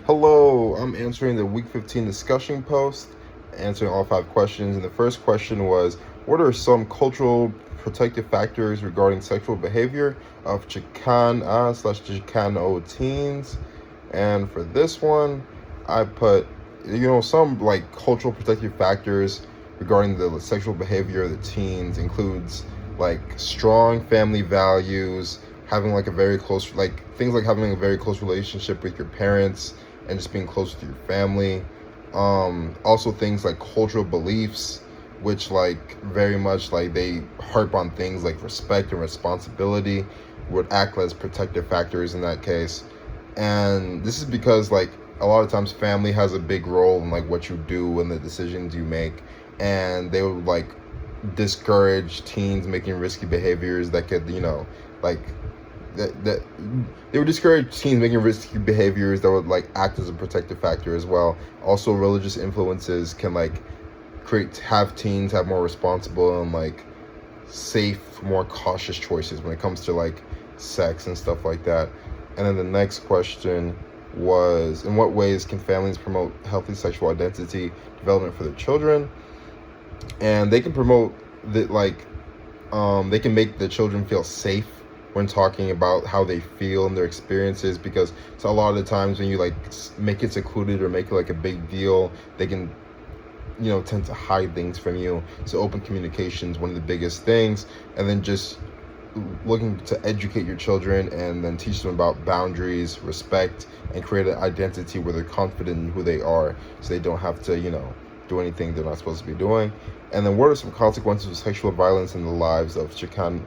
Hello, I'm answering the week 15 discussion post, answering all 5 questions. And the first question was, what are some cultural protective factors regarding sexual behavior of Chicana/Chicano teens? And for this one, I put, some like cultural protective factors regarding the sexual behavior of the teens includes like strong family values, having like a very close, like things like having a very close relationship with your parents and just being close to your family. Also things like cultural beliefs, which like very much like they harp on things like respect and responsibility would act as protective factors in that case. And this is because like a lot of times family has a big role in like what you do and the decisions you make, and they would like discourage teens making risky behaviors that could, like that they would discourage teens making risky behaviors that would like act as a protective factor as well. Also, religious influences can like have teens have more responsible and like safe, more cautious choices when it comes to like sex and stuff like that. And then the next question was, in what ways can families promote healthy sexual identity development for their children? And they can promote that they can make the children feel safe when talking about how they feel and their experiences, because so a lot of the times when you like make it secluded or make it like a big deal, they can tend to hide things from you. So open communication is one of the biggest things, and then just looking to educate your children and then teach them about boundaries, respect, and create an identity where they're confident in who they are, so they don't have to do anything they're not supposed to be doing. And then what are some consequences of sexual violence in the lives of Chicanos?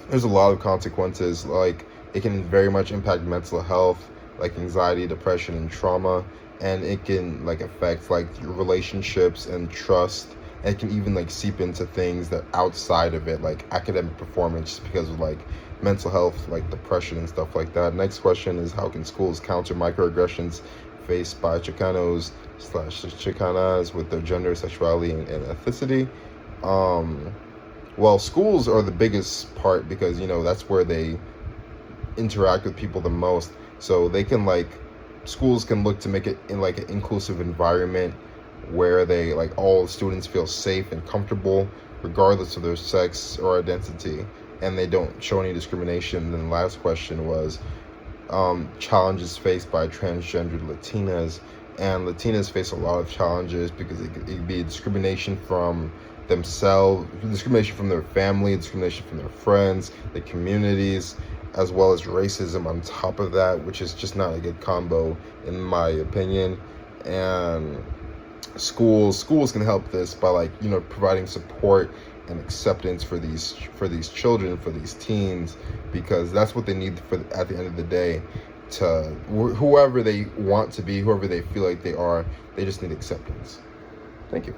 There's a lot of consequences. Like it can very much impact mental health, like anxiety, depression, and trauma, and it can like affect like your relationships and trust. And it can even like seep into things that outside of it, like academic performance, just because of like mental health, like depression and stuff like that. Next question is, how can schools counter microaggressions faced by Chicanos/Chicanas with their gender, sexuality, and ethnicity? Well, schools are the biggest part because that's where they interact with people the most. So they can schools can look to make it in like an inclusive environment where they like all students feel safe and comfortable regardless of their sex or identity, and they don't show any discrimination. And then the last question was challenges faced by transgendered Latinas. And Latinas face a lot of challenges because it could be discrimination from themselves, discrimination from their family, discrimination from their friends, the communities, as well as racism on top of that, which is just not a good combo in my opinion. And schools can help this by providing support and acceptance for these children, for these teens, because that's what they need at the end of the day, to whoever they want to be, whoever they feel like they are. They just need acceptance. Thank you.